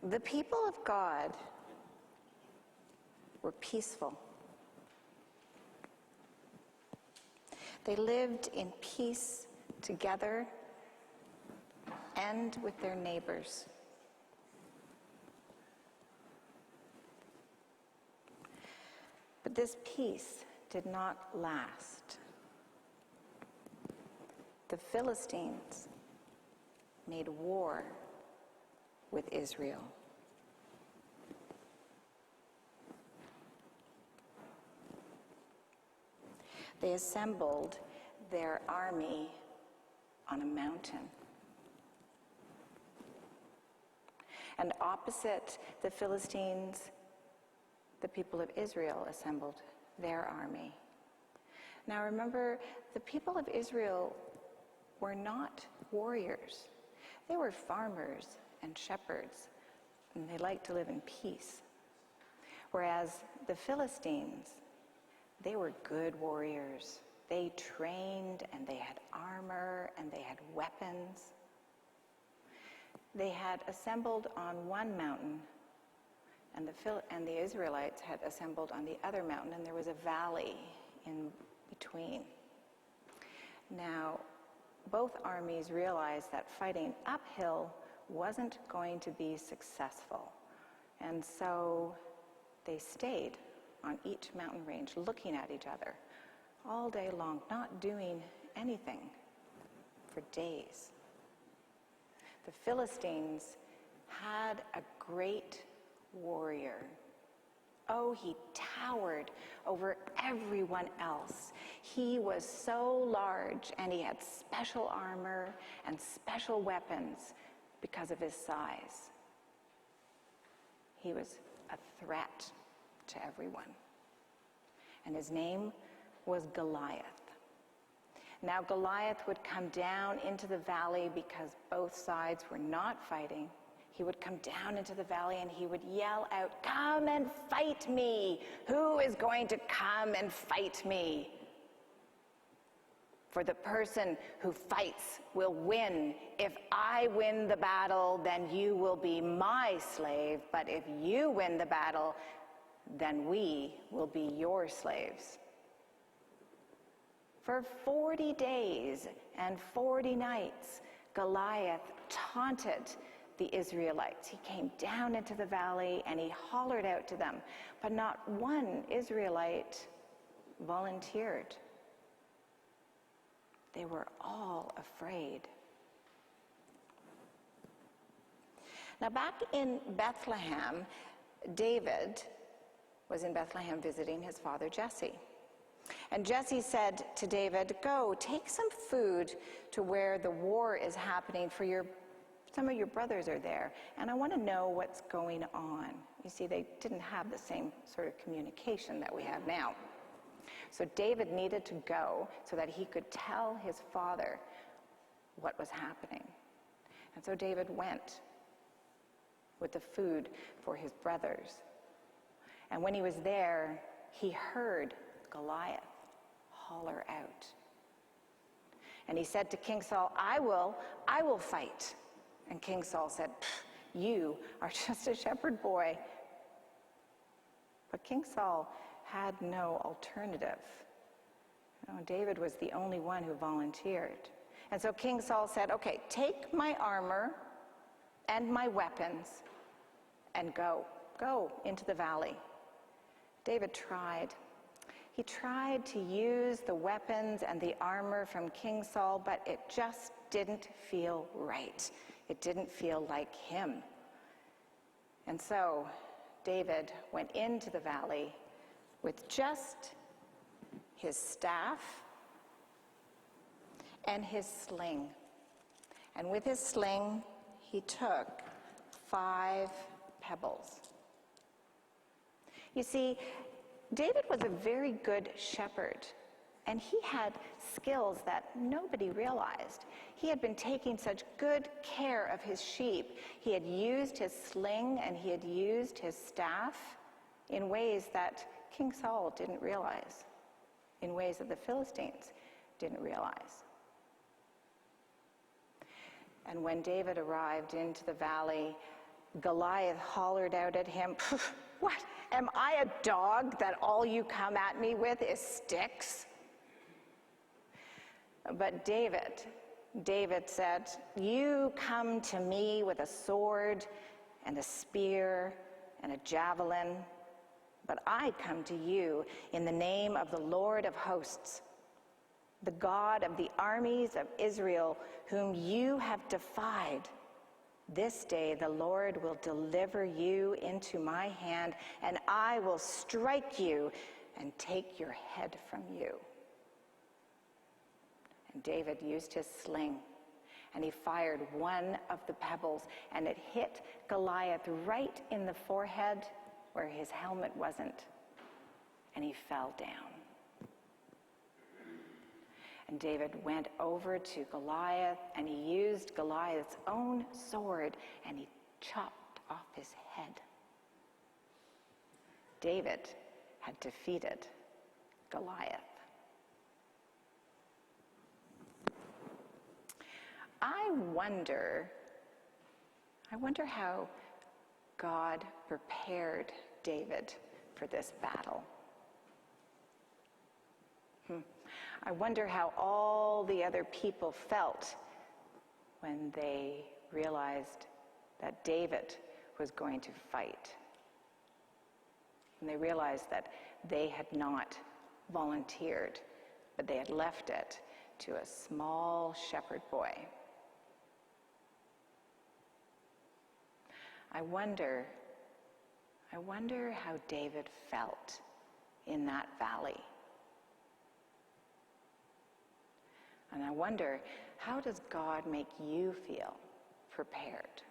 The people of God were peaceful. They lived in peace together and with their neighbors. But this peace did not last. The Philistines made war with Israel. They assembled their army on a mountain. And opposite the Philistines, the people of Israel assembled their army. Now remember, the people of Israel were not warriors. They were farmers and shepherds, and they liked to live in peace. Whereas the Philistines, they were good warriors. They trained, and they had armor, and they had weapons. They had assembled on one mountain, and the Israelites had assembled on the other mountain, and there was a valley in between. Now, both armies realized that fighting uphill wasn't going to be successful, and so they stayed on each mountain range looking at each other all day long, not doing anything for days. The Philistines had a great warrior. Oh, he towered over everyone else. He was so large, and he had special armor and special weapons because of his size. He was a threat to everyone. And his name was Goliath. Now Goliath would come down into the valley because both sides were not fighting. He would come down into the valley and he would yell out, "Come and fight me! Who is going to come and fight me? For the person who fights will win. If I win the battle, then you will be my slave. But if you win the battle, then we will be your slaves." For 40 days and 40 nights, Goliath taunted the Israelites. He came down into the valley and he hollered out to them, but not one Israelite volunteered. They were all afraid. Now, back in Bethlehem, David was in Bethlehem visiting his father Jesse. And Jesse said to David, "Go, take some food to where the war is happening, for some of your brothers are there, and I want to know what's going on." You see, they didn't have the same sort of communication that we have now. So David needed to go so that he could tell his father what was happening. And so David went with the food for his brothers. And when he was there, he heard Goliath holler out. And he said to King Saul, I will fight." And King Saul said, "You are just a shepherd boy." But King Saul had no alternative. David was the only one who volunteered. And so King Saul said, "Okay, take my armor and my weapons and go into the valley." David tried. He tried to use the weapons and the armor from King Saul, but it just didn't feel right. It didn't feel like him. And so David went into the valley with just his staff and his sling. And with his sling, he took 5 pebbles. You see, David was a very good shepherd, and he had skills that nobody realized. He had been taking such good care of his sheep. He had used his sling and he had used his staff in ways that King Saul didn't realize, in ways that the Philistines didn't realize. And when David arrived into the valley, Goliath hollered out at him, "What, am I a dog that all you come at me with is sticks?" But David said, "You come to me with a sword and a spear and a javelin, but I come to you in the name of the Lord of hosts, the God of the armies of Israel, whom you have defied. This day the Lord will deliver you into my hand, and I will strike you and take your head from you." And David used his sling, and he fired one of the pebbles, and it hit Goliath right in the forehead where his helmet wasn't, and he fell down. And David went over to Goliath, and he used Goliath's own sword, and he chopped off his head. David had defeated Goliath. I wonder how God prepared David for this battle. I wonder how all the other people felt when they realized that David was going to fight. And they realized that they had not volunteered, but they had left it to a small shepherd boy. I wonder how David felt in that valley. And I wonder, how does God make you feel prepared?